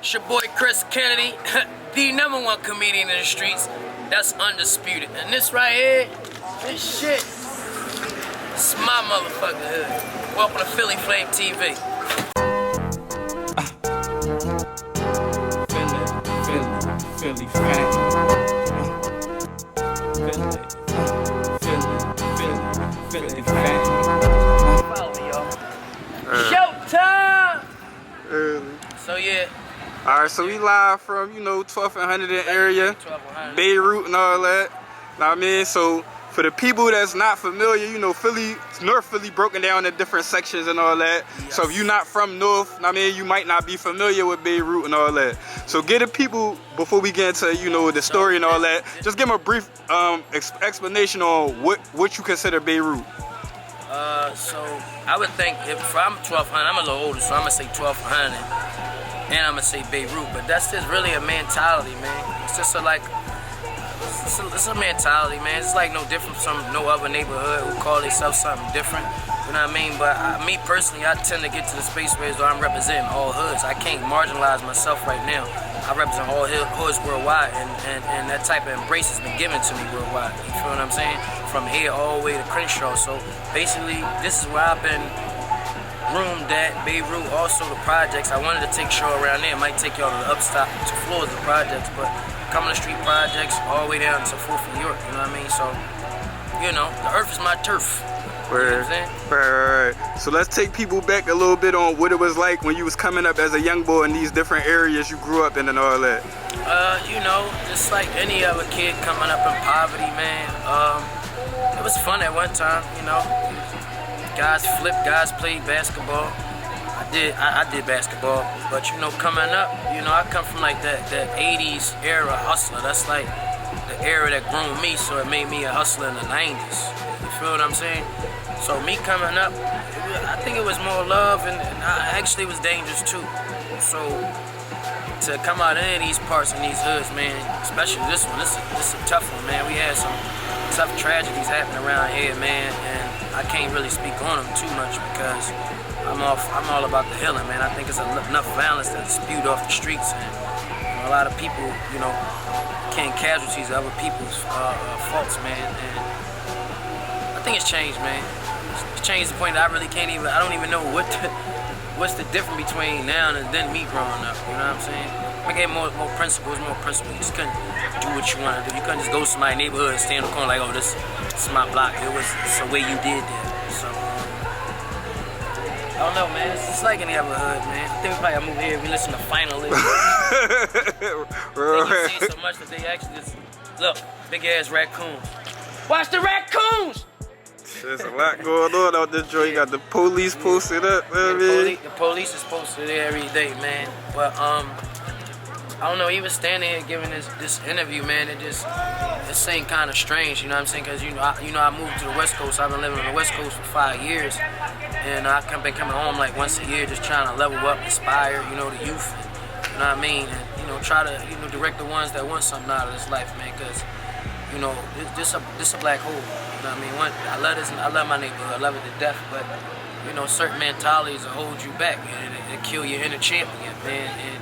It's your boy Chris Kennedy, the #1 comedian in the streets. That's undisputed. And this right here, this shit, it's my motherfucking hood. Welcome to F.A.M.E TV. Philly F.A.M.E. Philly F.A.M.E. Follow me, y'all. Showtime! So yeah. Alright, so we live from, 12th and Huntington area, Beirut and all that. Know what I mean? So for the people that's not familiar, Philly, North Philly broken down in different sections and all that. Yes. So if you're not from North, you might not be familiar with Beirut and all that. So get the people, before we get into, the story and all that, just give them a brief explanation on what you consider Beirut. So I would think if I'm 1200, I'm a little older, so I'm gonna say 1200, and I'm gonna say Beirut. But that's just really a mentality, man. It's just it's a mentality, man. It's like no different from no other neighborhood who call themselves something different. You know what I mean? But me personally, I tend to get to the space where I'm representing all hoods. I can't marginalize myself right now. I represent all hoods worldwide, and that type of embrace has been given to me worldwide. You feel what I'm saying? From here all the way to Crenshaw. So basically, this is where I've been roomed at, Beirut, also the projects. I wanted to take a show around there. Might take y'all to the upstop to floors of the projects, but coming to street projects all the way down to 4th and York. You know what I mean? So, the earth is my turf. You know what I'm saying? Right. So let's take people back a little bit on what it was like when you was coming up as a young boy in these different areas you grew up in and all that. Just like any other kid coming up in poverty, man. It was fun at one time, Guys flipped, guys played basketball. I did basketball, but coming up, I come from like that 80s era hustler. That's like the era that groomed me, so it made me a hustler in the 90s. You feel what I'm saying? So me coming up, I think it was more love, and actually it was dangerous too. So to come out of any of these parts and these hoods, man, especially this one, this is a tough one, man. We had some tough tragedies happening around here, man, and I can't really speak on them too much because I'm all about the healing, man. I think it's enough violence that's spewed off the streets, and a lot of people, became casualties of other people's faults, man. And I think it's changed, man. It's changed to the point that I don't even know what's the difference between now and then me growing up. You know what I'm saying? I gave more principles, more principles. You just couldn't do what you want to do. You couldn't just go to my neighborhood and stand in the corner like, oh, this is my block. It's the way you did that. So, I don't know, man. It's just like any other hood, man. I think we probably move here. We listen to Finally. They see so much that they actually just, look, big ass raccoons. Watch the raccoons! There's a lot going on out there, Joe. You got the police posted up, the police is posted there every day, man. But I don't know. Even standing here giving this interview, man, it seemed kind of strange. You know what I'm saying? Because I moved to the West Coast. I've been living on the West Coast for 5 years, and I've been coming home like once a year, just trying to level up, inspire, the youth. You know what I mean? And try to direct the ones that want something out of this life, man. Because this a black hole. You know what I mean? I love my neighborhood. I love it to death, but certain mentalities will hold you back, man. It kill your inner champion, man. And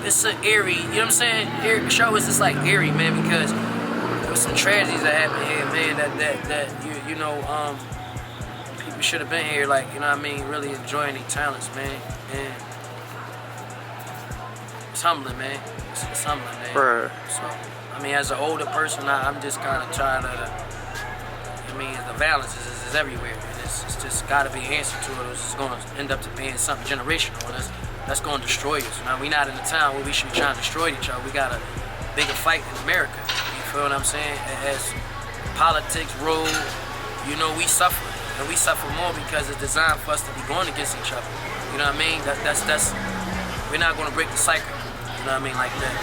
it's an eerie. You know what I'm saying? The show is just like eerie, man, because there was some tragedies that happened here, man. That people should have been here, like really enjoying their talents, man. And it's humbling, man. It's humbling, man. Right. So, as an older person, I'm just kind of trying to. The violence is everywhere, and it's just got to be an answer to it, or it's just going to end up to being something generational, and that's going to destroy us. We're not in a time where we should be trying to destroy each other. We got a bigger fight in America. You feel what I'm saying? As politics rule, we suffer, and we suffer more because it's designed for us to be going against each other. You know what I mean? That's we're not going to break the cycle. You know what I mean? Like that.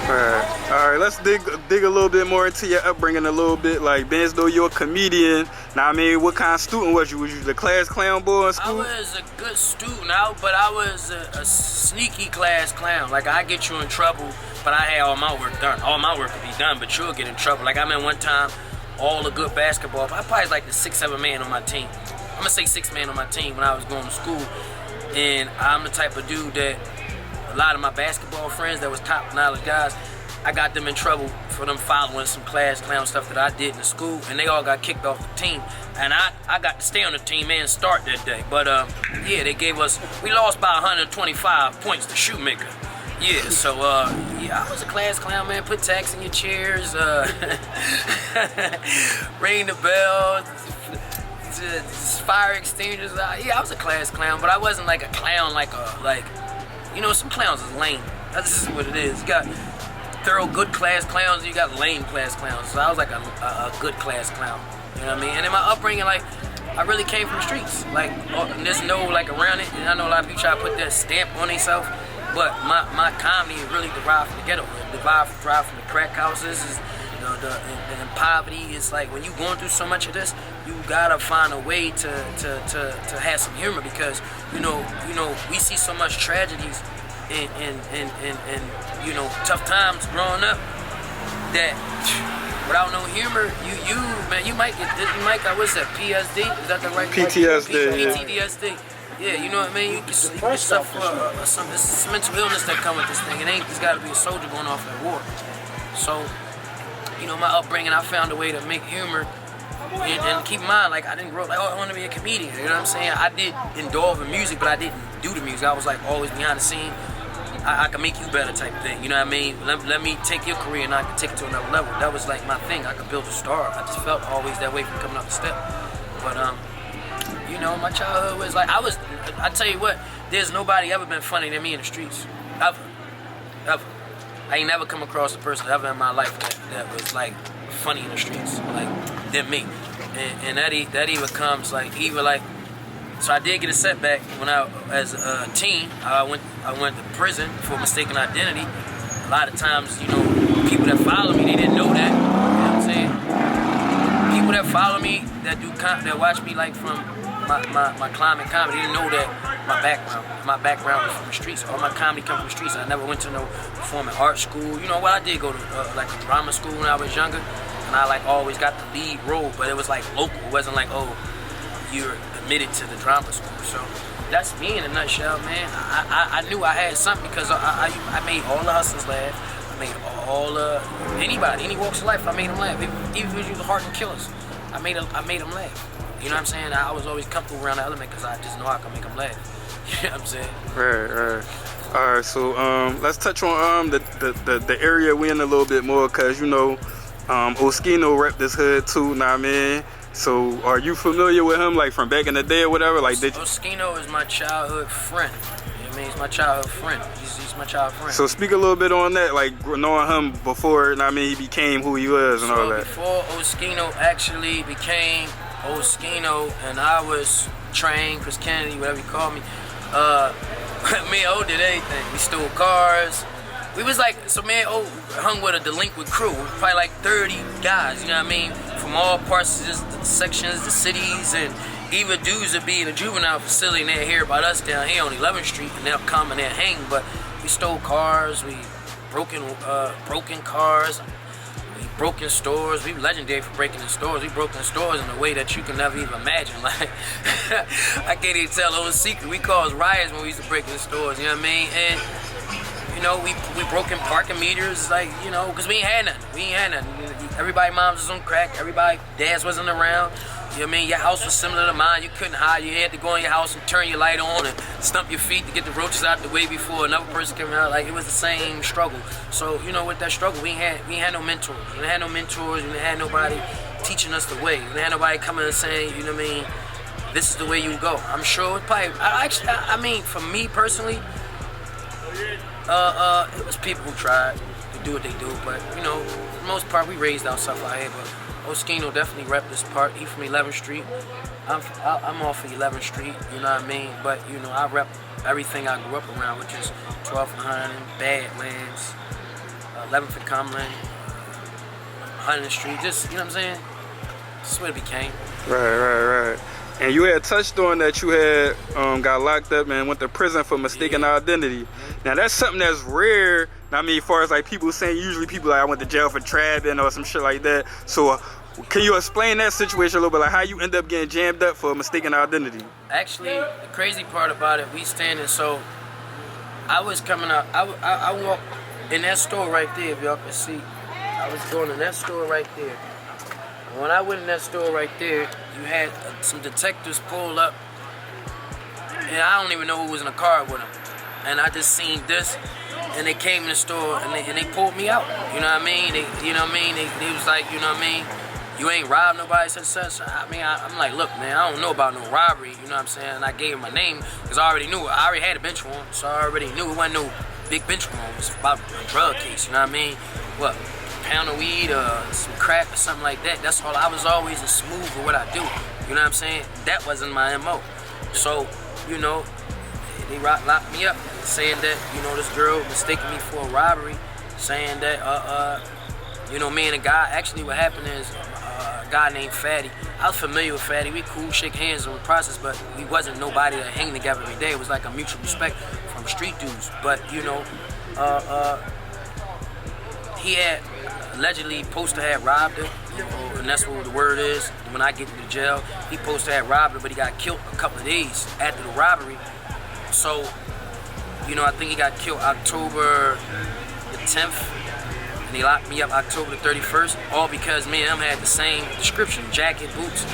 All right, let's dig a little bit more into your upbringing a little bit. Like, being as though you're a comedian, what kind of student was you? Was you the class clown boy in school? I was a good student, but I was a sneaky class clown. Like, I get you in trouble, but I had all my work done. All my work could be done, but you'll get in trouble. Like, I remember one time, all the good basketball, I probably was like the 6th, 7th man on my team. I'm gonna say 6th man on my team when I was going to school. And I'm the type of dude that a lot of my basketball friends that was top knowledge guys, I got them in trouble for them following some class clown stuff that I did in the school, and they all got kicked off the team. And I got to stay on the team and start that day. But yeah, they gave us, we lost by 125 points to Shoemaker. Yeah, so yeah, I was a class clown, man. Put tacks in your chairs, ring the bell, fire extinguishers. Yeah, I was a class clown, but I wasn't like a clown, like you know, some clowns is lame. That's just what it is. You got thorough good class clowns, and you got lame class clowns. So I was like a good class clown. You know what I mean? And in my upbringing, like, I really came from the streets. Like, there's no like around it. And I know a lot of people try to put that stamp on themselves, but my comedy is really derived from the ghetto. It derived from the crack houses. And poverty is like when you going through so much of this, you gotta find a way to have some humor, because you know we see so much tragedies and you know, tough times growing up that without no humor, you might got what's that, PSD? Is that the right PTSD? PTSD. Yeah, you know what I mean? You can suffer some mental illness that come with this thing. It's got to be a soldier going off at war. So, you know, my upbringing, I found a way to make humor. And keep in mind, like, I didn't grow up like, oh, I want to be a comedian. You know what I'm saying? I did indulge in music, but I didn't do the music. I was like always behind the scene. I can make you better type thing. You know what I mean? Let me take your career and I can take it to another level. That was like my thing. I could build a star. I just felt always that way from coming up the step. But you know, my childhood was like, I tell you what, there's nobody ever been funny than me in the streets. Ever. I ain't never come across a person ever in my life that was like funny in the streets, like than me. And that even comes like so I did get a setback when as a teen. I went to prison for mistaken identity. A lot of times, you know, people that follow me, they didn't know that. You know what I'm saying? People that follow me, that watch me like from my climbing comedy, didn't know that my background was from the streets. All my comedy come from the streets. I never went to no performing arts school. You know what? I did go to like a drama school when I was younger, and I like always got the lead role, but it was like local. It wasn't like, oh, you're admitted to the drama school. So that's me in a nutshell, man. I knew I had something because I made all the hustlers laugh. I made all anybody, any walks of life. I made them laugh. Even if you was hardened killers, I made them laugh. You know what I'm saying? I was always comfortable around the element because I just know I can make them laugh. You know what I'm saying? Right. All right. So let's touch on the area we in a little bit more, cause you know Oschino rep this hood too. Know what I mean? So are you familiar with him, like from back in the day or whatever? Like Oschino is my childhood friend. You know what I mean? He's my childhood friend. He's my childhood friend. So speak a little bit on that, like knowing him before, I mean, he became who he was and all that. Before Oschino actually became Oschino and I was trained, Chris Kennedy, whatever you call me, me and O did everything. We stole cars. We was like, so me and O hung with a delinquent crew, probably like 30 guys, you know what I mean, from all parts of the sections, the cities, and even dudes that be in a juvenile facility and they hear about us down here on 11th Street and they'll come and they'll hang. But we stole cars, we broken cars, we broken stores. We legendary for breaking in stores. We broke in stores in a way that you can never even imagine. Like, I can't even tell a secret. We caused riots when we used to break in stores, you know what I mean? And you know, we broke in parking meters, like, you know, because we ain't had nothing. Everybody moms was on crack. Everybody dads wasn't around. You know what I mean? Your house was similar to mine. You couldn't hide. You had to go in your house and turn your light on and stump your feet to get the roaches out the way before another person came out. Like, it was the same struggle. So, you know, with that struggle, we had no mentors. We didn't have no mentors. We didn't have nobody teaching us the way. We didn't have nobody coming and saying, you know what I mean, this is the way you go. I'm sure it probably, I mean, for me personally, it was people who tried to do what they do, but, you know, for the most part, we raised ourselves out here. But Oschino definitely rep this part. He from 11th Street. I'm off of 11th Street, you know what I mean? But, you know, I rep everything I grew up around, which is 12th and Huntington, Badlands, 11th and Cumberland, Huntington Street, just, you know what I'm saying? That's what it became. Right. And you had touched on that you had got locked up and went to prison for mistaken identity. Now that's something that's rare. I mean, as far as like people saying, usually people like, I went to jail for trapping or some shit like that. So Can you explain that situation a little bit, like how you end up getting jammed up for mistaken identity? Actually, the crazy part about it, we standing, so I was coming out, I walked in that store right there, if y'all can see. I was going in that store right there. When I went in that store right there, you had some detectives pull up, and I don't even know who was in the car with them. And I just seen this, and they came in the store, and they pulled me out. You know what I mean? They was like, you know what I mean? You ain't robbed nobody, such. I mean, I'm like, look, man, I don't know about no robbery, you know what I'm saying? And I gave him my name, because I already knew. I already had a bench warrant, so I already knew it wasn't no big bench warrant. It was about a drug case, you know what I mean? What, a pound of weed or some crack or something like that. That's all. I was always a smooth with what I do, you know what I'm saying? That wasn't my MO. So, you know, they locked me up, saying that, you know, this girl mistaken me for a robbery, saying that, you know, me and a guy, actually what happened is, a guy named F.A.M.E. I was familiar with F.A.M.E. We cool, shake hands in the process, but we wasn't nobody that hang together every day. It was like a mutual respect from street dudes. But, you know, he had allegedly supposed to have robbed her, and that's what the word is. When I get to the jail, he supposed to have robbed her, but he got killed a couple of days after the robbery. So, you know, I think he got killed October the 10th. And he locked me up October the 31st, all because me and him had the same description, jacket, boots.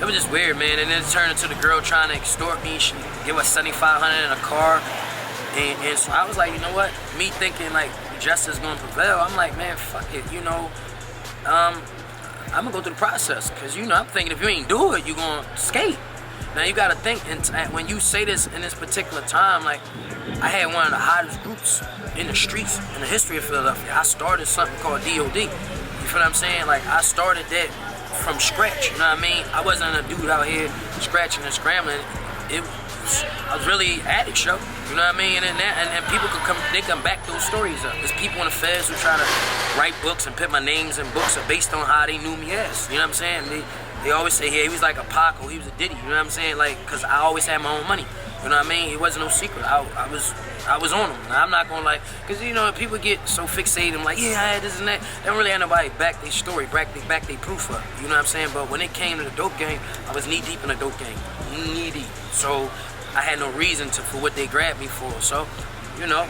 It was just weird, man. And then it turned into the girl trying to extort me. She give us $7,500 in a car. And so I was like, you know what? Me thinking like justice is gonna prevail. I'm like, man, fuck it, you know. I'm gonna go through the process. Cause you know, I'm thinking if you ain't do it, you gonna skate. Now you gotta think, and when you say this in this particular time, like, I had one of the hottest groups in the streets in the history of Philadelphia. I started something called DOD. You feel what I'm saying? Like, I started that from scratch, you know what I mean? I wasn't a dude out here scratching and scrambling. I was really at it, show. You know what I mean? And people could come, they can back those stories up. There's people in the feds who try to write books and put my names in books based on how they knew me as. You know what I'm saying? They always say, yeah, he was like a Pac or he was a Diddy. You know what I'm saying? Like, cause I always had my own money. You know what I mean? It wasn't no secret. I was on them. Now, I'm not gonna like, cause you know people get so fixated. I'm like, yeah, I had this and that. They don't really have nobody back their story, back their proof up. You know what I'm saying? But when it came to the dope game, I was knee deep in the dope game, knee deep. So I had no reason for what they grabbed me for. So, you know,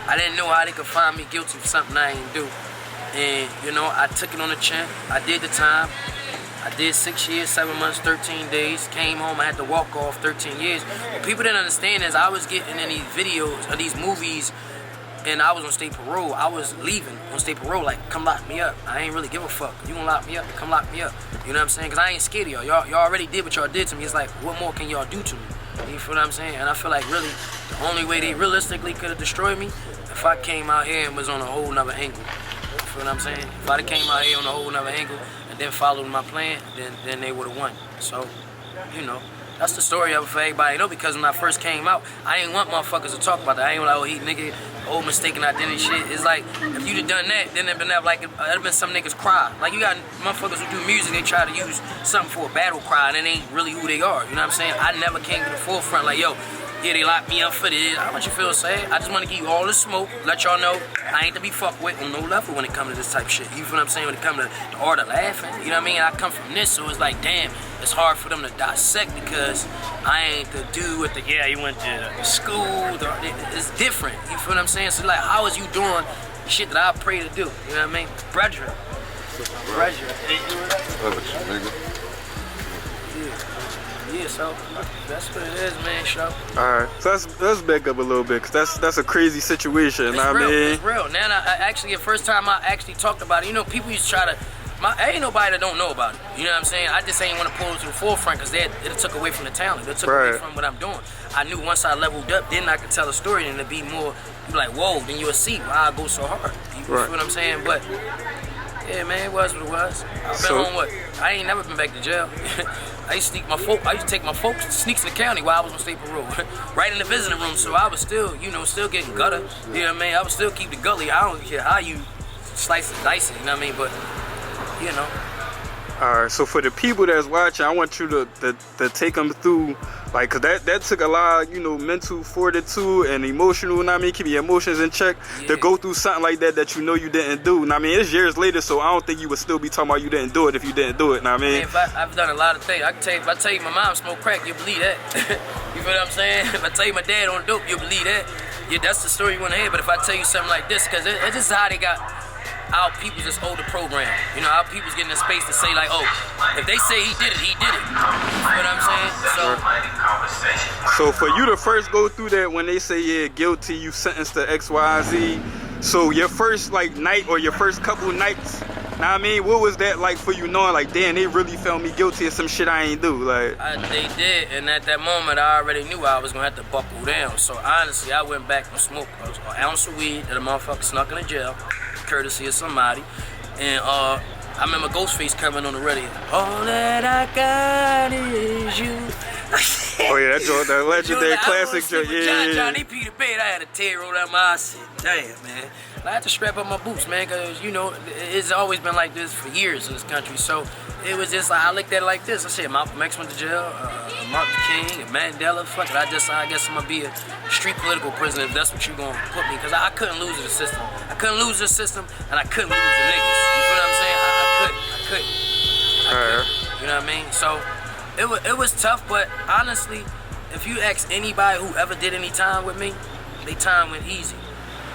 I didn't know how they could find me guilty for something I ain't do. And you know, I took it on the chin. I did the time. I did 6 years, 7 months, 13 days. Came home, I had to walk off 13 years. What people didn't understand is I was getting in these videos, or these movies, and I was on state parole. I was leaving on state parole, like, come lock me up. I ain't really give a fuck. You gonna lock me up, come lock me up. You know what I'm saying? Because I ain't scared of y'all. Y'all already did what y'all did to me. It's like, what more can y'all do to me? You feel what I'm saying? And I feel like really, the only way they realistically could have destroyed me, if I came out here and was on a whole nother angle. You feel what I'm saying? If I came out here on a whole nother angle, then followed my plan, then they would have won. So, you know, that's the story of it for everybody. You know, because when I first came out, I ain't want motherfuckers to talk about that. I ain't like, oh, he nigga, old mistaken identity shit. It's like, if you'd have done that, then it'd been like, it'd been some niggas cry. Like, you got motherfuckers who do music, they try to use something for a battle cry, and it ain't really who they are. You know what I'm saying? I never came to the forefront like, yo, yeah, they locked me up for this. I don't want you to feel sad. I just want to give you all the smoke, let y'all know I ain't to be fucked with on no level when it comes to this type of shit. You feel what I'm saying? When it comes to the art of laughing, you know what I mean? I come from this, so it's like, damn, it's hard for them to dissect because I ain't the dude with the, yeah, you went to school. It's different. You feel what I'm saying? So like, how is you doing shit that I pray to do? You know what I mean? Brethren. Yeah, so that's what it is, man, show. Alright, so let's back up a little bit, cause that's a crazy situation. It's I real, mean, it's real. Now, I actually, the first time I actually talked about it, you know, people used to try to, ain't nobody that don't know about it. You know what I'm saying? I just ain't want to pull it to the forefront because it took away from the talent. It took away from what I'm doing. I knew once I leveled up, then I could tell a story and it'd be more, you'd be like, whoa, then you'll see why I go so hard. You feel what I'm saying? But yeah, man, it was what it was. I've been on what? I ain't never been back to jail. I used to take my folks to sneaks in the county while I was on state parole, right in the visiting room. So I was still, you know, still getting gutter. You know what I mean? I would still keep the gully. I don't care how you slice and dice it. You know what I mean? But you know. Alright, so for the people that's watching, I want you to take them through Like, cause that took a lot, you know, mental fortitude and emotional, you know what I mean, keep your emotions in check to go through something like that you know you didn't do. You know what I mean, it's years later, so I don't think you would still be talking about you didn't do it if you didn't do it. You know what I mean? If I've done a lot of things. If I tell you my mom smoked crack, you believe that. You feel what I'm saying? If I tell you my dad on dope, you believe that. Yeah, that's the story you want to hear. But if I tell you something like this, because it's just how they got our people's this older program. You know, our people's getting in space to say like, oh, if they say he did it, he did it. You know what I'm saying? So for you to first go through that when they say, yeah, guilty, you sentenced to X, Y, Z. So your first like night or your first couple nights, now I mean, what was that like for you knowing like, damn, they really found me guilty of some shit I ain't do? Like, they did, and at that moment I already knew I was gonna have to buckle down. So honestly, I went back and smoked an ounce of weed that a motherfucker snuck in the jail, courtesy of somebody. And I remember Ghostface coming on the radio. All that I got is you. Oh yeah, that's that legendary classic joint. Yeah, Johnny Peter Bed, I had a tear roll down my eye. I said, damn, man. I had to strap up my boots, man, because, you know, it's always been like this for years in this country. So it was just like, I looked at it like this. I said, Malcolm X went to jail, Martin Luther King, and Mandela. Fuck it, I guess I'm going to be a street political prisoner if that's what you're going to put me. Because I couldn't lose the system. I couldn't lose the system, and I couldn't lose the niggas. You feel what I'm saying? I couldn't. You know what I mean? So it was tough, but honestly, if you ask anybody who ever did any time with me, they time went easy.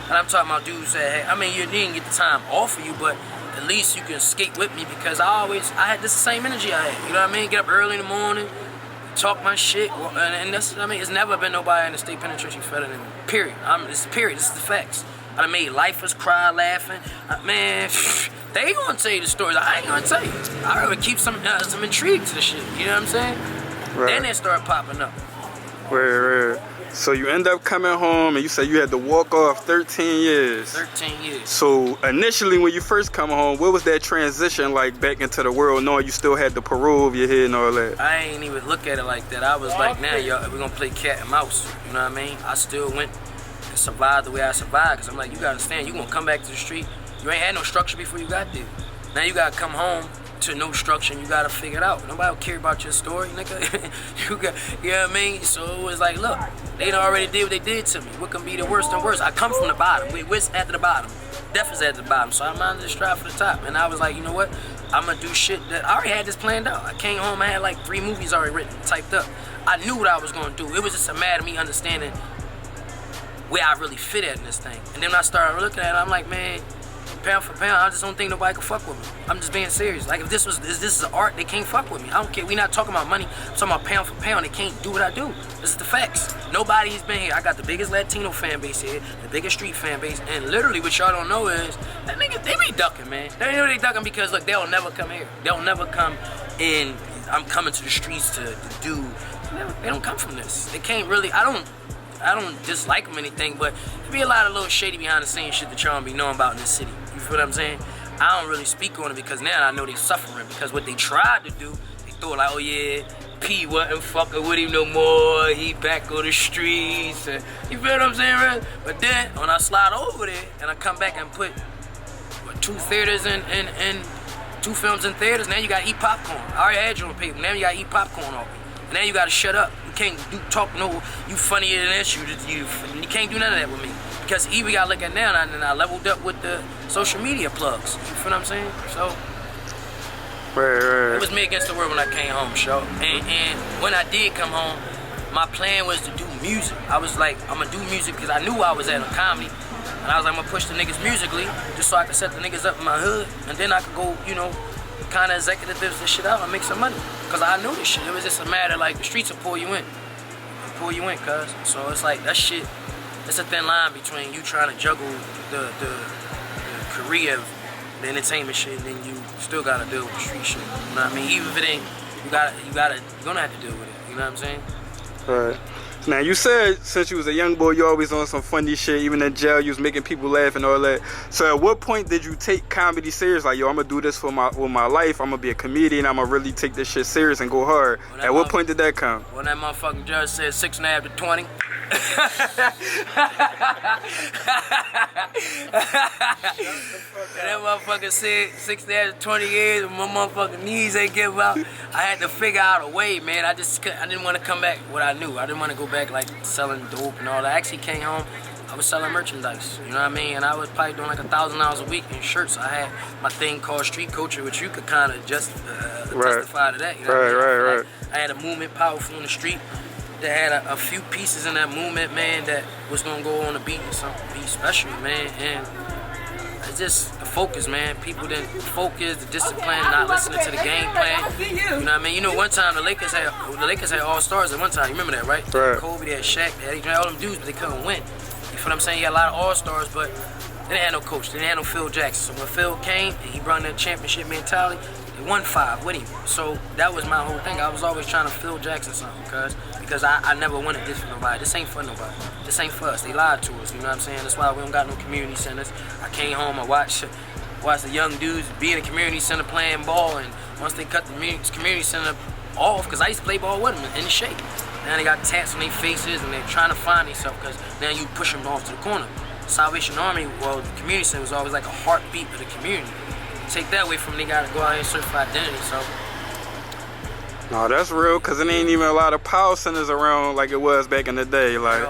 And I'm talking about dudes that, hey, I mean, you didn't get the time off of you, but at least you can skate with me because I had this same energy I had. You know what I mean? Get up early in the morning, talk my shit, and that's, I mean, it's never been nobody in the state penitentiary better than me. Period. This is the facts. I done made lifers cry laughing. Man, they gonna tell you the stories. I ain't gonna tell you. I'd rather keep some intrigue to the shit. You know what I'm saying? Right. Then they start popping up. Right. So you end up coming home and you said you had to walk off 13 years. 13 years. So initially when you first come home, what was that transition like back into the world, knowing you still had the parole over your head and all that? I ain't even look at it like that. I was like, now, y'all, we're gonna play cat and mouse. You know what I mean? I still went and survived the way I survived because I'm like, you gotta understand, you gonna come back to the street. You ain't had no structure before you got there. Now you gotta come home to no structure and you gotta figure it out. Nobody will care about your story, nigga. You know what I mean? So it was like, look, they done already did what they did to me. What can be the worst and worst? I come from the bottom. We're at the bottom. Death is at the bottom. So I might as well strive for the top. And I was like, you know what? I'm gonna do shit that I already had this planned out. I came home, I had like 3 movies already written, typed up. I knew what I was gonna do. It was just a matter of me understanding where I really fit at in this thing. And then I started looking at it, I'm like, man, pound for pound, I just don't think nobody can fuck with me. I'm just being serious. Like if this is an art, they can't fuck with me. I don't care. We not talking about money. I'm talking about pound for pound. They can't do what I do. This is the facts. Nobody's been here. I got the biggest Latino fan base here, the biggest street fan base, and literally what y'all don't know is that niggas, they be ducking, man. They know they ducking because look, they'll never come here. They'll never come in. I'm coming to the streets to do. They don't come from this. They can't really. I don't dislike them or anything, but there be a lot of little shady behind the scenes shit that y'all don't be knowing about in this city. You feel what I'm saying? I don't really speak on it because now I know they suffering because what they tried to do, they thought like, oh yeah, P wasn't fucking with him no more, he back on the streets, and you feel what I'm saying, right? But then, when I slide over there, and I come back and put 2 theaters and 2 films in theaters, now you gotta eat popcorn. I already had you on paper, now you gotta eat popcorn off me. And now you gotta shut up. You can't talk no, you funnier than this, you can't do none of that with me. Because even gotta look at now, and I leveled up with the social media plugs. You feel what I'm saying? So, right. It was me against the world when I came home, show. And when I did come home, my plan was to do music. I was like, I'm gonna do music because I knew I was at a comedy. And I was like, I'm gonna push the niggas musically, just so I could set the niggas up in my hood. And then I could go, you know, kind of executive this shit out and make some money. Because I knew this shit. It was just a matter like the streets will pull you in. Cuz. So it's like that shit. It's a thin line between you trying to juggle the career of the entertainment shit and then you still gotta deal with the street shit. You know what I mean? Even if it ain't, you're gonna have to deal with it. You know what I'm saying? Right. Now you said since you was a young boy, you always on some funny shit. Even in jail, you was making people laugh and all that. So at what point did you take comedy serious? Like, yo, I'm gonna do this with my life. I'm gonna be a comedian. I'm gonna really take this shit serious and go hard. At what point did that come? When that motherfucking judge said 6.5 to 20, That motherfucker said 60 after 20 years, my motherfucking knees ain't give out. I had to figure out a way, man. I didn't want to come back what I knew. I didn't want to go back like selling dope and all that. I actually came home, I was selling merchandise, you know what I mean? And I was probably doing like $1,000 a week in shirts. I had my thing called street culture, which you could kind of just testify to that. You know Right. I had a movement powerful in the street that had a few pieces in that movement, man, that was gonna go on the beat and something be special, man. And it's just the focus, man. People didn't focus, the discipline, not listening to the game plan. You know what I mean? You know, one time the Lakers had all stars at one time. You remember that, right? Right. Kobe, they had Shaq, they had all them dudes, but they couldn't win. You feel what I'm saying? You had a lot of all stars, but they didn't have no coach. They didn't have no Phil Jackson. So when Phil came and he brought that championship mentality, they won 5 with him. So that was my whole thing. I was always trying to Phil Jackson something, because I never wanted this for nobody. This ain't for nobody. This ain't for us. They lied to us, you know what I'm saying? That's why we don't got no community centers. I came home, I watched the young dudes be in a community center playing ball, and once they cut the community center off, because I used to play ball with them in the shape. Now they got tats on their faces and they're trying to find themselves, because now you push them off to the corner. Salvation Army, well, the community center was always like a heartbeat of the community. Take that away from them, they gotta go out here and search for identity, so. No, that's real, because it ain't even a lot of power centers around like it was back in the day. Like,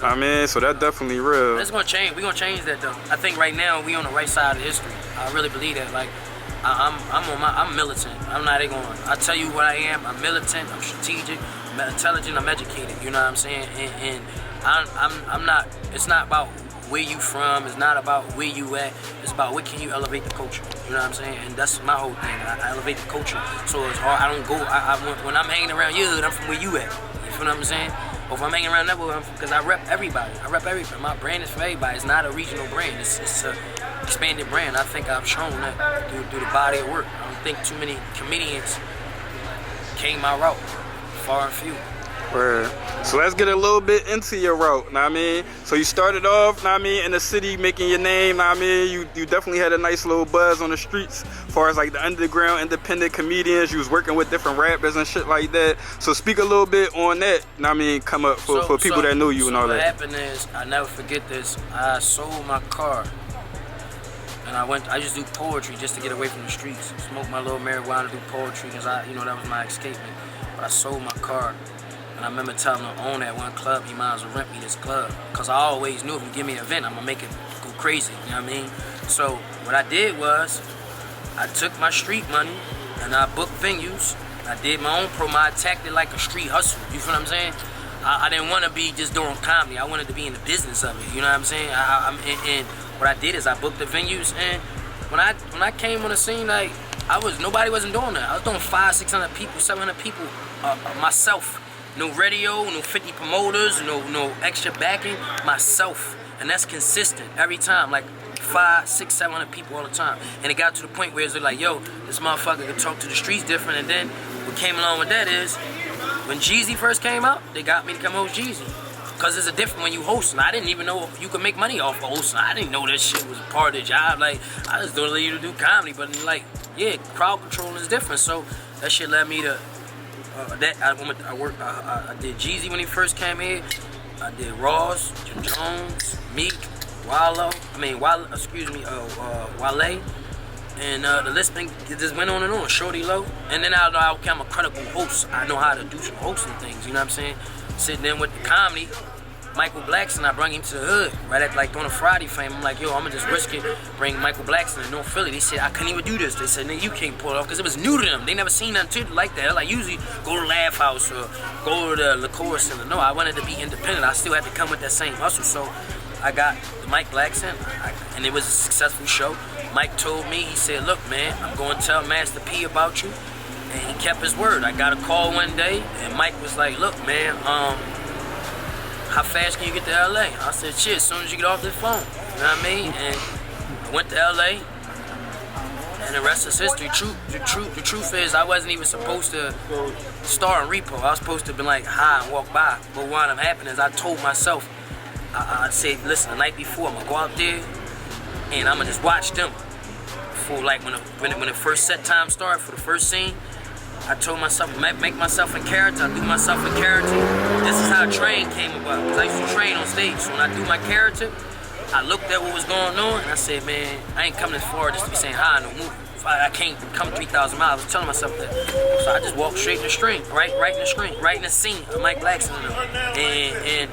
I mean, so that's definitely real. It's gonna change. We're gonna change that though. I think right now we on the right side of history. I really believe that. Like, I'm militant. I'm not even going. I tell you what I am. I'm militant. I'm strategic. I'm intelligent. I'm educated. You know what I'm saying? And I'm not. It's not about where you from. It's not about where you at. It's about what can you elevate the culture. You know what I'm saying? And that's my whole thing. I elevate the culture. So it's hard. I don't go. When I'm hanging around your hood, I'm from where you at. You feel what I'm saying? Or if I'm hanging around that way, because I rep everybody. I rep everybody. My brand is for everybody. It's not a regional brand. It's a expanded brand. I think I've shown that through the body of work. I don't think too many comedians came my route. Far and few. Word. So let's get a little bit into your route, know what I mean? So you started off, know what I mean, in the city making your name, know what I mean? You definitely had a nice little buzz on the streets as far as like the underground independent comedians. You was working with different rappers and shit like that. So speak a little bit on that, know what I mean, come up for people that knew you and all that. What happened is, I never forget this, I sold my car. And I just do poetry just to get away from the streets. Smoke my little marijuana, do poetry, because that was my escapement. But I sold my car. And I remember telling him to own that one club, you might as well rent me this club. Because I always knew if you give me an event, I'm going to make it go crazy, you know what I mean? So what I did was, I took my street money and I booked venues. I did my own promo. I attacked it like a street hustle, you feel what I'm saying? I didn't want to be just doing comedy. I wanted to be in the business of it, you know what I'm saying? And what I did is I booked the venues, and when I came on the scene, like, nobody wasn't doing that. I was doing 500, 600 people, 700 people myself. No radio, no 50 promoters, no extra backing, myself. And that's consistent every time, like 500, 600, 700 people all the time. And it got to the point where it's like, yo, this motherfucker can talk to the streets different. And then what came along with that is, when Jeezy first came out, they got me to come host Jeezy. Because it's a different when you hosting. I didn't even know if you could make money off of hosting. I didn't know that shit was part of the job. Like, I just don't let you to do comedy. But like, yeah, crowd control is different. So that shit led me to, I did Jeezy when he first came here. I did Ross, Jim Jones, Meek, Wale. And the list just went on and on. Shorty Low. And then I became a credible host. I know how to do some hosting things, you know what I'm saying? Sitting in with the comedy, Michael Blackson, I brought him to the hood. Right at like on a Friday F.A.M.E. I'm like, yo, I'm gonna just risk it, bring Michael Blackson to North Philly. They said, I couldn't even do this. They said, nigga, you can't pull it off, because it was new to them. They never seen nothing like that. Like, usually go to Laugh House or go to the Liquor Center. No, I wanted to be independent. I still had to come with that same hustle. So I got the Mike Blackson, and it was a successful show. Mike told me, he said, look, man, I'm going to tell Master P about you. And he kept his word. I got a call one day, and Mike was like, look, man, how fast can you get to LA? I said, shit, as soon as you get off this phone. You know what I mean? And I went to LA, and the rest is history. The truth is, I wasn't even supposed to star in Repo. I was supposed to have been like high and walk by. But what ended up happening is I told myself, I said, listen, the night before, I'm going to go out there, and I'm going to just watch them. For like when the first set time started for the first scene, I told myself, make myself in character. I do myself in character. This is how Train came about. Because I used to train on stage. So when I do my character, I looked at what was going on and I said, man, I ain't coming this far just to be saying hi in no movie. I can't come 3,000 miles. I was telling myself that. So I just walked straight in the stream, right in the screen, right in the scene of Mike Blackson. And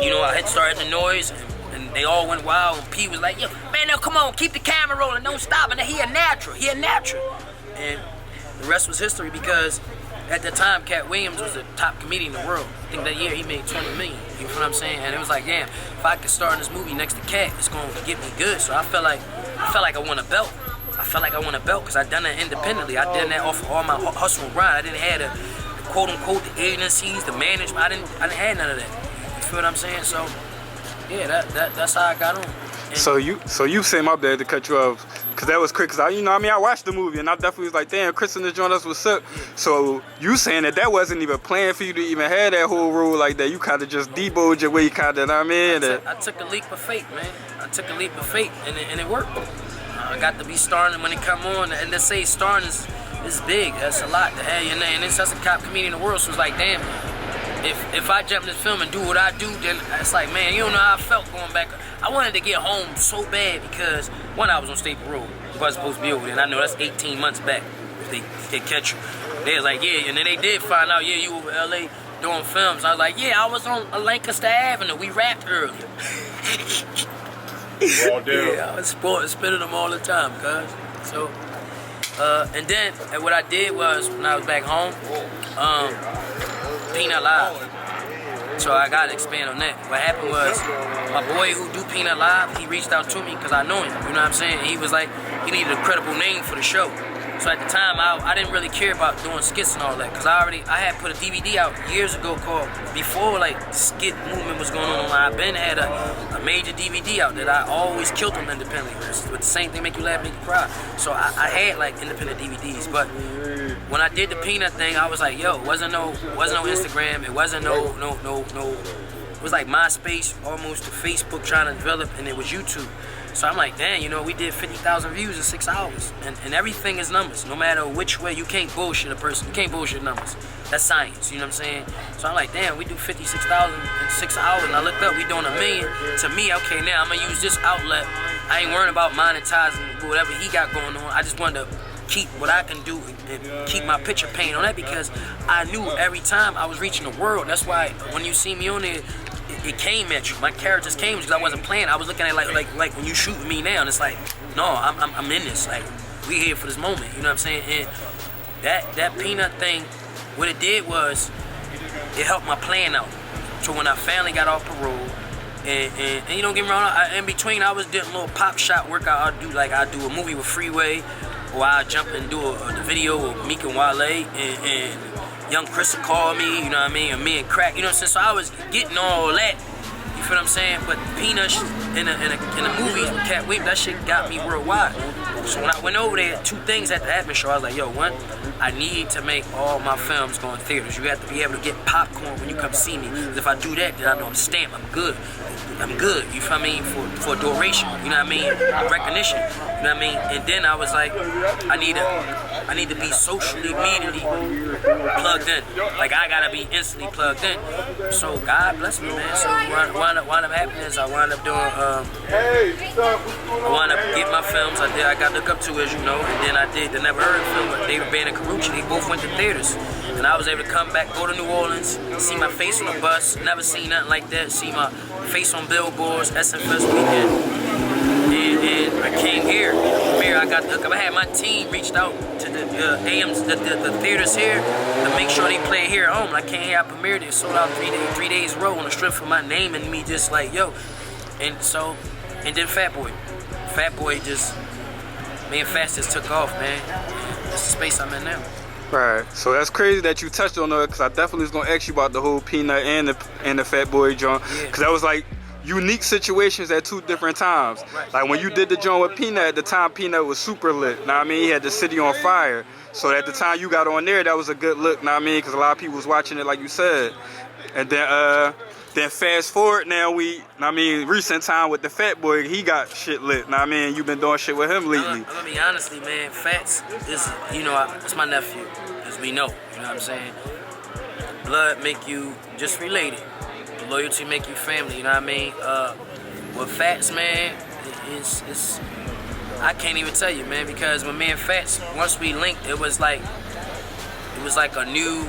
you know, I had started the noise and they all went wild. And P was like, yo, man, now come on, keep the camera rolling, don't stop. And he a natural. And the rest was history because at the time, Cat Williams was the top comedian in the world. I think that year he made 20 million. You know what I'm saying? And it was like, damn, if I could star in this movie next to Cat, it's gonna get me good. So I felt like I won a belt. I felt like I won a belt because I done that independently. I did that off of all my hustle and grind. I didn't have the quote unquote the agencies, the management. I didn't have none of that. You feel what I'm saying? So yeah, that's how I got on. And so you say, my bad to cut you off, cause that was quick. Cause I watched the movie and I definitely was like, damn, Chris and the joint us was up. So you saying that wasn't even planned for you to even have that whole role like that? You kind of just deboed your way, kind of. I took a leap of faith, man. I took a leap of faith, and it worked. I got to be starring when it come on, and to say starring is big. That's a lot to have your name. And it's just a cop comedian in the world. So it's like, damn, if I jump in this film and do what I do, then it's like, man, you don't know how I felt going back. I wanted to get home so bad because one, I was on Staple Road. I was supposed to be over there, and I know that's 18 months back if they catch you. They was like, yeah, and then they did find out, yeah, you over LA doing films. I was like, yeah, I was on Lancaster Avenue. We rapped earlier. Yeah, I was spinning them all the time, cuz. So, and then what I did was when I was back home, Peanut Live. So I gotta expand on that. What happened was my boy who do Peanut Live, he reached out to me because I know him. You know what I'm saying? He was like, he needed a credible name for the show. So at the time, I didn't really care about doing skits and all that because I had put a DVD out years ago called, before like the skit movement was going on. I've been had a major DVD out that I always killed them independently. With the same thing, make you laugh, make you cry. So I had like independent DVDs, but when I did the Peanut thing, I was like, yo, wasn't no Instagram, it wasn't no. It was like MySpace, almost to Facebook trying to develop, and it was YouTube. So I'm like, damn, you know, we did 50,000 views in 6 hours. And everything is numbers. No matter which way, you can't bullshit a person. You can't bullshit numbers. That's science, you know what I'm saying? So I'm like, damn, we do 56,000 in 6 hours. And I looked up, we doing $1 million. To me, okay, now I'm going to use this outlet. I ain't worrying about monetizing whatever he got going on. I just wanted to keep what I can do and keep my picture paint on that because I knew every time I was reaching the world. That's why when you see me on there, it came at you. My characters came because I wasn't playing. I was looking at it like when you shooting me now, and it's like, no, I'm in this. Like, we here for this moment. You know what I'm saying? And that Peanut thing, what it did was it helped my plan out. So when I finally got off parole, and you don't get me wrong, in between I was doing a little pop shot work. I do a movie with Freeway, or I jump and do the video with Meek and Wale, and Young Chris would call me, you know what I mean, and me and Crack, you know what I'm saying? So I was getting all that, you feel what I'm saying? But Peanut in the movies with Cat Williams, that shit got me worldwide. So when I went over there, 2 things had to happen. So I was like, yo, one, I need to make all my films go in theaters. You have to be able to get popcorn when you come see me. If I do that, then I know I'm stamped, I'm good, you feel what I mean, for duration, you know what I mean, recognition, you know what I mean? And then I was like, I need to be socially, immediately plugged in. Like, I gotta be instantly plugged in. So God bless me, man. So what wound up happening is I wound up doing, I wound up getting my films. I got Look Up To, as you know, and then I did the Never Heard film with David Banner and Carucci. They both went to theaters. And I was able to come back, go to New Orleans, see my face on a bus, never seen nothing like that, see my face on billboards, SFS weekend. And I came here. I had my team reached out to the the theaters here to make sure they play here at home. I came here, I premiered it, sold out 3 days in a row on the strength of my name and me just like, yo. And then Fat Boy just, me and Fast just took off, man. That's the space I'm in now. Right, so that's crazy that you touched on that, because I definitely was gonna ask you about the whole Peanut and the Fat Boy joint, because that was like unique situations at 2 different times. Like when you did the joint with Peanut, at the time Peanut was super lit. Know what I mean? He had the city on fire. So at the time you got on there, that was a good look. Know what I mean? Because a lot of people was watching it, like you said. And then fast forward now, recent time with the Fat Boy, he got shit lit. Know what I mean? You've been doing shit with him lately. I'm gonna be honestly, man, Fats is, it's my nephew. Because we know, you know what I'm saying? Blood make you just related. Loyalty make you family, you know what I mean? With Fats, man, it's I can't even tell you, man, because when me and Fats, once we linked, it was like a new.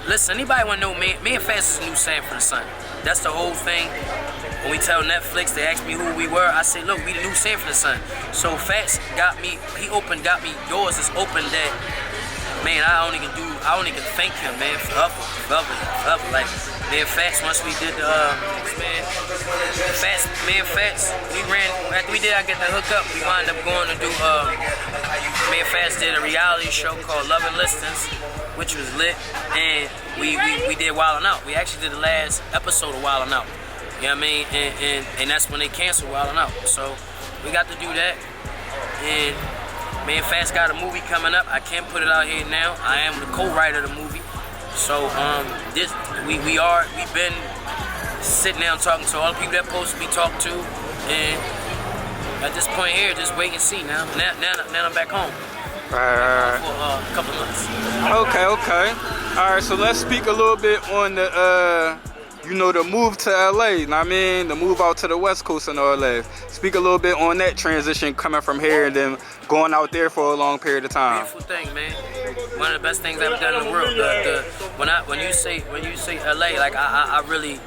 Listen, anybody want to know me and Fats is a new Sanford & Son. That's the whole thing. When we tell Netflix, they ask me who we were, I say, look, we the new Sanford & Son. So Fats got me doors is open that, man, I only can thank him, man, forever. Like, me and Fats, once we did the, me and Fats, we ran, after we did I Get the Hook Up, we wound up going to do, me and Fats did a reality show called Love and Listings, which was lit, and we did Wildin' Out. We actually did the last episode of Wildin' Out. You know what I mean? And that's when they canceled Wildin' Out. So we got to do that. And me and Fats got a movie coming up. I can't put it out here now. I am the co-writer of the movie. So we've been sitting down talking to all the people that supposed to be talked to, and at this point here, just wait and see now. Now I'm back home. Right. For a couple of months. Okay. All right, so let's speak a little bit on the the move to LA, know what I mean? The move out to the West Coast and all that. Speak a little bit on that transition coming from here and then going out there for a long period of time. Beautiful thing, man. One of the best things I've ever done in the world. When you say LA, like I really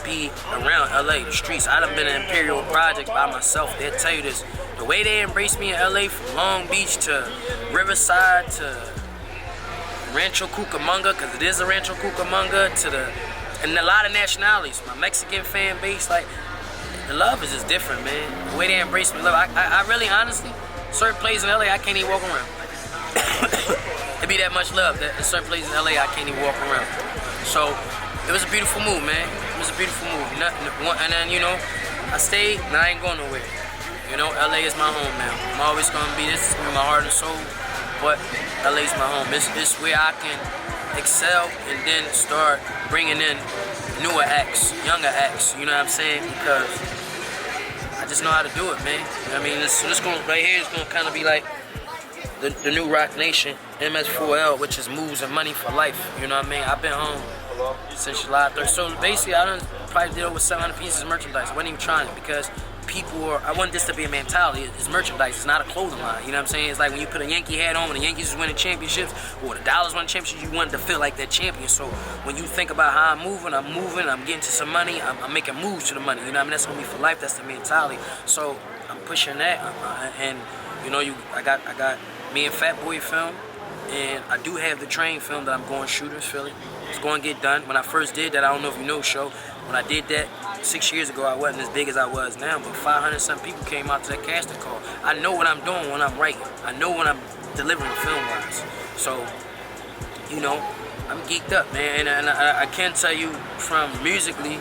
be around LA, the streets. I done been in Imperial Projects by myself. They'll tell you this. The way they embrace me in LA, from Long Beach to Riverside to Rancho Cucamonga, because it is a Rancho Cucamonga, and a lot of nationalities. My Mexican fan base, like, the love is just different, man. The way they embrace me, love. I really, honestly, certain places in LA, I can't even walk around. It be that much love that in certain places in LA, I can't even walk around. So, it was a beautiful move, man. It was a beautiful move. And then, I stayed, and I ain't going nowhere. LA is my home now. I'm always gonna be this. It's gonna be my heart and soul. But LA is my home. It's where I can excel and then start bringing in newer acts, younger acts. You know what I'm saying? Because I just know how to do it, man. I mean, this going right here is gonna kind of be like the new Rock Nation, MS4L, which is moves and money for life. You know what I mean? I've been home since July 3rd. So basically, I done probably did over 700 pieces of merchandise. I wasn't even trying it because I want this to be a mentality. It's merchandise. It's not a clothing line. You know what I'm saying? It's like when you put a Yankee hat on, when the Yankees is winning championships, or the Dallas winning championships, you want to feel like that champion. So when you think about how I'm moving, I'm getting to some money, I'm making moves to the money. You know what I mean? That's gonna be for life. That's the mentality. So I'm pushing that, and I got me and Fat Boy film, and I do have the Train film that I'm going to shoot in Philly. It's going to get done. When I first did that, I don't know if you know, show. When I did that 6 years ago, I wasn't as big as I was now, but 500-something people came out to that casting call. I know what I'm doing when I'm writing. I know when I'm delivering film-wise. So, I'm geeked up, man. And I can tell you from musically,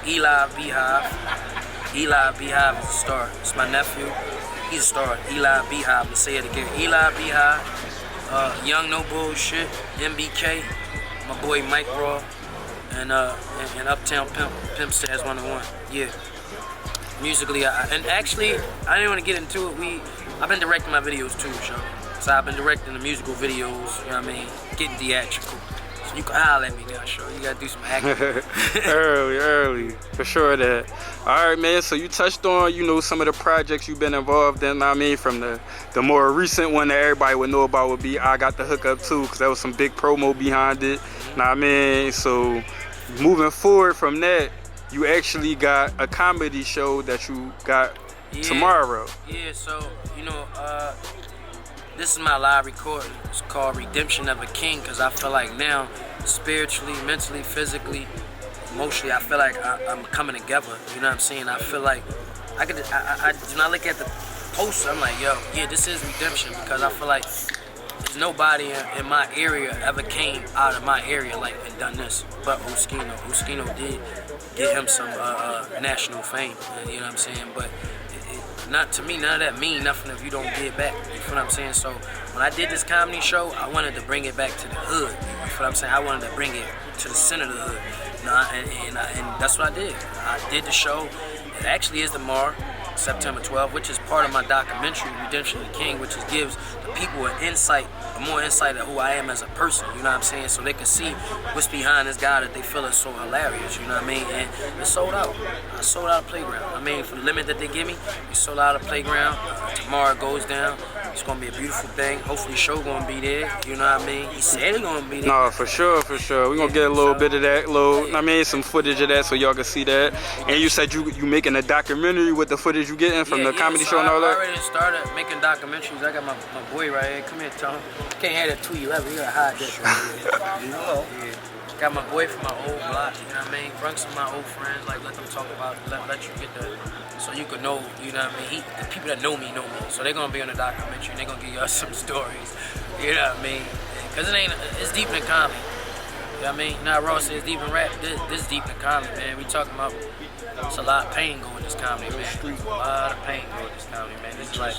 Eli Beehive is a star. It's my nephew. He's a star. Eli Beehive. Let's say it again. Eli Beehive, Young No Bullshit, MBK, my boy Mike Raw, and Uptown Pimp Stats 101. Yeah. Musically, and actually, I didn't want to get into it. I've been directing my videos too, so I've been directing the musical videos. You know what I mean? Getting theatrical. So you can holler at me now, show. You gotta do some acting. early, for sure that. All right, man. So you touched on, some of the projects you've been involved in. I mean, from the more recent one that everybody would know about would be I Got the Hook Up too, because there was some big promo behind it. Know what I mean? So moving forward from that, you actually got a comedy show that you got tomorrow. Yeah. So this is my live recording. It's called Redemption of a King, because I feel like now, spiritually, mentally, physically, emotionally, I feel like I'm coming together. You know what I'm saying? I feel like when I look at the poster, I'm like, this is redemption, because I feel like there's nobody in my area ever came out of my area and done this but Oschino. Oschino did get him some national fame. You know what I'm saying? But not to me, none of that mean nothing if you don't get back. You feel what I'm saying? So when I did this comedy show, I wanted to bring it back to the hood. You feel what I'm saying? I wanted to bring it to the center of the hood. And that's what I did. I did the show. It actually is tomorrow. September 12th, which is part of my documentary, Redemption of the King, which is, gives the people an insight, more insight of who I am as a person, you know what I'm saying? So they can see what's behind this guy that they feel is so hilarious, you know what I mean? And it's sold out. I sold out a playground. I mean, for the limit that they give me, we sold out a playground. Tomorrow it goes down. It's gonna be a beautiful thing. Hopefully, show gonna be there. You know what I mean? He said he gonna be there. No, for sure, for sure. We gonna get a little bit of that, I mean, some footage of that so y'all can see that. And you said you making a documentary with the footage you getting from the comedy show and all that? I already started making documentaries. I got my boy right here. Come here, Tom. Can't have that 211. You gotta hide that right here. Yeah. Got my boy from my old block, you know what I mean? Bring some of my old friends, like let them talk about it, let you get the, so you could know, you know what I mean? The people that know me. So they're gonna be on the documentary and they're gonna give you some stories, you know what I mean? Cause it's deep in comedy, you know what I mean? Now Ross says deep in rap, this deep in comedy, man. We talking about, it's a lot of pain going in this comedy, man. A lot of pain going in this comedy, man. It's like,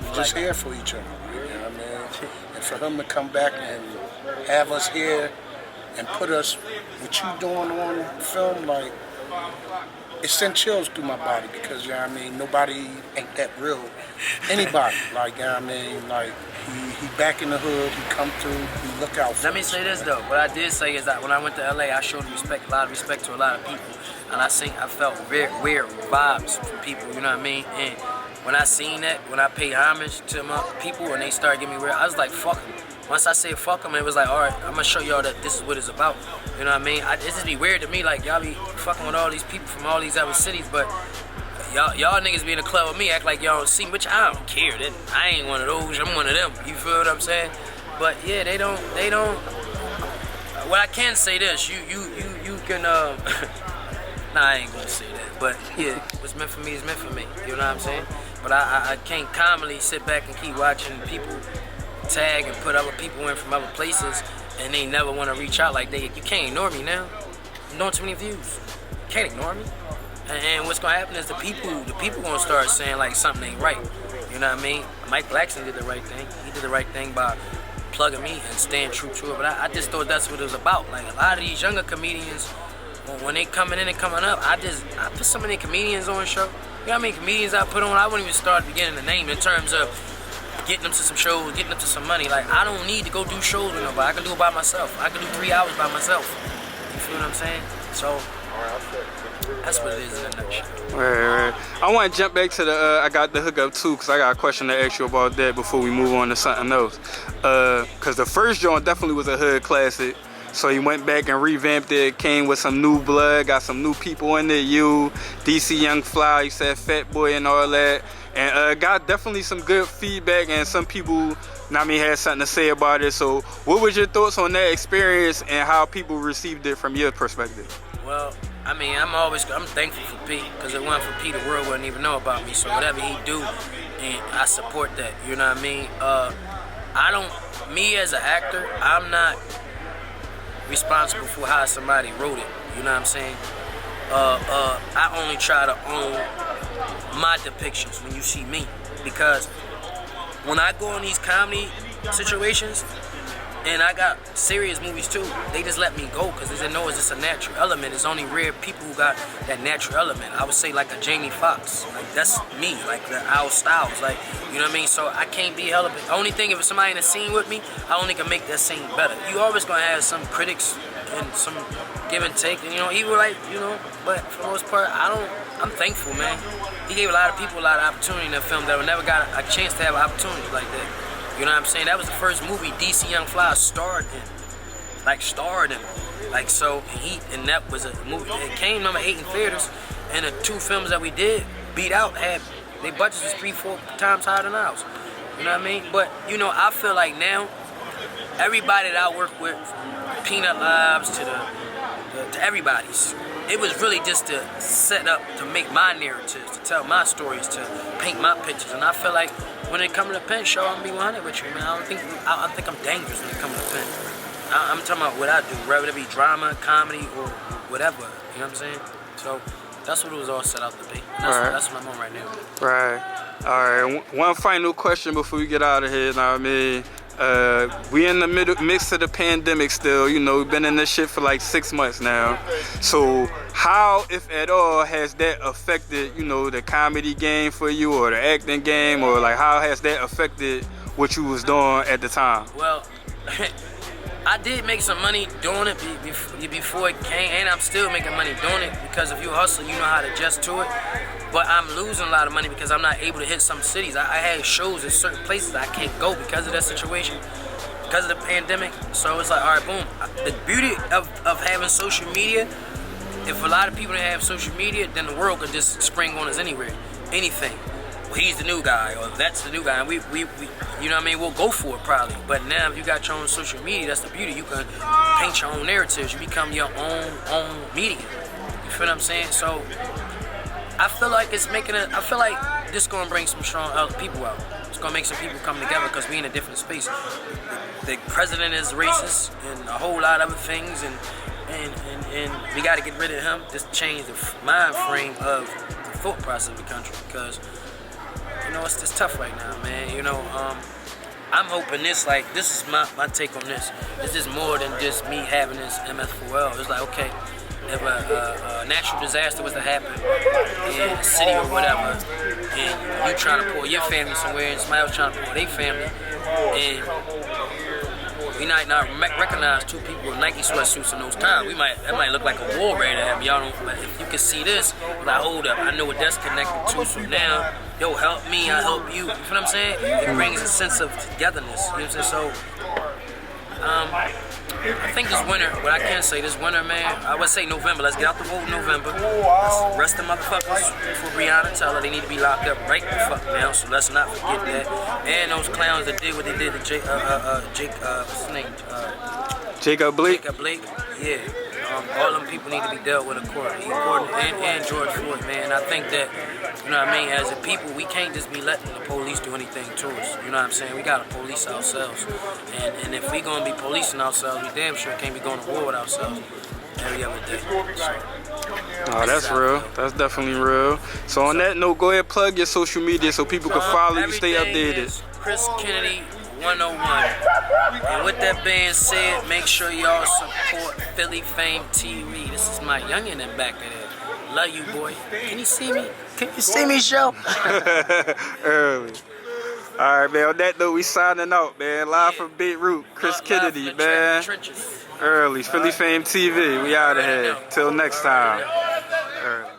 we're just here for each other, you know what I mean? And for him to come back and have us here and put us, what you doing on film, like, it sent chills through my body because, you know what I mean, nobody ain't that real. Anybody, like, you know what I mean, like, he back in the hood, he come through, he look out for Let me say this, though. What I did say is that when I went to LA, I showed respect, a lot of respect to a lot of people. And I felt weird vibes from people, you know what I mean? And when I seen that, when I paid homage to my people and they started giving me weird, I was like, fuck them. Once I said fuck them, it was like, all right, I'm gonna show y'all that this is what it's about. You know what I mean? It just be weird to me, like y'all be fucking with all these people from all these other cities, but y'all niggas be in the club with me, act like y'all don't see me, which I don't care. I ain't one of those, I'm one of them. You feel what I'm saying? But yeah, they don't. Well, I can say this, you can. Nah, I ain't gonna say that. But yeah, what's meant for me is meant for me. You know what I'm saying? But I can't calmly sit back and keep watching people tag and put other people in from other places and they never want to reach out. Like you can't ignore me now. I'm doing too many views. You can't ignore me. And what's gonna happen is the people gonna start saying like something ain't right. You know what I mean? Mike Blackson did the right thing. He did the right thing by plugging me and staying true to it. But I just thought that's what it was about. Like a lot of these younger comedians, when they coming in and coming up, I put so many comedians on the show. You know how many comedians I put on? I wouldn't even start beginning to name in terms of getting them to some shows, getting them to some money. Like, I don't need to go do shows with nobody. I can do it by myself. I can do 3 hours by myself. You feel what I'm saying? So, that's what it is in a nutshell. Right. I want to jump back to I got the hookup too, because I got a question to ask you about that before we move on to something else. Because the first joint definitely was a hood classic. So he went back and revamped it, came with some new blood, got some new people in there, you, DC Young Fly, you said Fat Boy and all that. And got definitely some good feedback and some people, had something to say about it. So what was your thoughts on that experience and how people received it from your perspective? Well, I'm thankful for P, because if it wasn't for P, the world wouldn't even know about me. So whatever he do, and I support that, you know what I mean? Me as an actor, I'm not responsible for how somebody wrote it, you know what I'm saying? I only try to own my depictions when you see me, because when I go in these comedy situations, and I got serious movies too, they just let me go because they know it's just a natural element. It's only rare people who got that natural element. I would say like a Jamie Foxx, like that's me, like the Al Styles, like, you know what I mean? So I can't be hella big. Only thing, if somebody in a scene with me, I only can make that scene better. You always gonna have some critics and some give and take, and even like, but for the most part, I'm thankful, man. He gave a lot of people a lot of opportunity in that film that never got a chance to have opportunities like that. You know what I'm saying? That was the first movie DC Young Fly starred in. Like, so, and that was a movie. It came number 8 in theaters, and the 2 films that we did, beat out, their budgets was 3-4 times higher than ours. You know what I mean? But, I feel like now, everybody that I work with, from Peanut Lives to everybody's, it was really just to set up, to make my narratives, to tell my stories, to paint my pictures. And I feel like when it comes to the pen show, I'm gonna be 100 with you, man. I think I'm dangerous when it comes to the pen. I'm talking about what I do, whether it be drama, comedy, or whatever. You know what I'm saying? So that's what it was all set out to be. That's what I'm on right now. Right. All right. One final question before we get out of here. We in the mix of the pandemic still, you know, we've been in this shit for like 6 months now. So how, if at all, has that affected, you know, the comedy game for you or the acting game, or like how has that affected what you was doing at the time? Well, I did make some money doing it before it came, and I'm still making money doing it because if you hustle, you know how to adjust to it. But I'm losing a lot of money because I'm not able to hit some cities. I had shows in certain places I can't go because of that situation, because of the pandemic. So it's like, all right, boom. The beauty of having social media, if a lot of people didn't have social media, then the world could just spring on us anywhere, anything. Well, he's the new guy, or that's the new guy. And we you know what I mean? We'll go for it probably. But now if you got your own social media, that's the beauty. You can paint your own narratives. You become your own media. You feel what I'm saying? So I feel like it's making I feel like this gonna bring some strong other people out. It's gonna make some people come together because we in a different space. The president is racist and a whole lot of other things, and we got to get rid of him. Just change the mind frame of the thought process of the country, because you know it's tough right now, man. You know, I'm hoping this is my take on this. This is more than just me having this MS4L. It's like, okay, if a natural disaster was to happen in a city or whatever, and you trying to pull your family somewhere, and somebody else trying to pull their family, and we might not recognize two people with Nike sweatsuits in those times. That might look like a war ready to happen. Y'all don't. But if you can see this, like, hold up, I know what that's connected to. So now, yo, help me, I help you. You feel what I'm saying? It brings a sense of togetherness. You know what I'm saying? So, I think this winter, what I can say, this winter, man, I would say November. Let's get out the vote in November. Let's arrest the motherfuckers for Breonna Taylor. They need to be locked up right the fuck now, so let's not forget that. And those clowns that did what they did to what's his name? Jacob Blake? Jacob Blake, yeah. All them people need to be dealt with accordingly. And George Floyd, man. I think that, you know what I mean, as a people, we can't just be letting the police do anything to us. You know what I'm saying? We gotta police ourselves. And if we gonna be policing ourselves, we damn sure can't be going to war with ourselves every other day. So, oh, that's real. That's definitely real. So on that note, go ahead, plug your social media so people can follow you, stay updated. Chris Kennedy 101. And with that being said, make sure y'all support F.A.M.E TV. This is my youngin' in back of there. Love you, boy. Can you see me? Can you see me, show? Early. All right, man. On that note, we signing out, man. Live from Beirut, Chris Kennedy, man. Early. F.A.M.E TV. We out of here. Till next time. Early.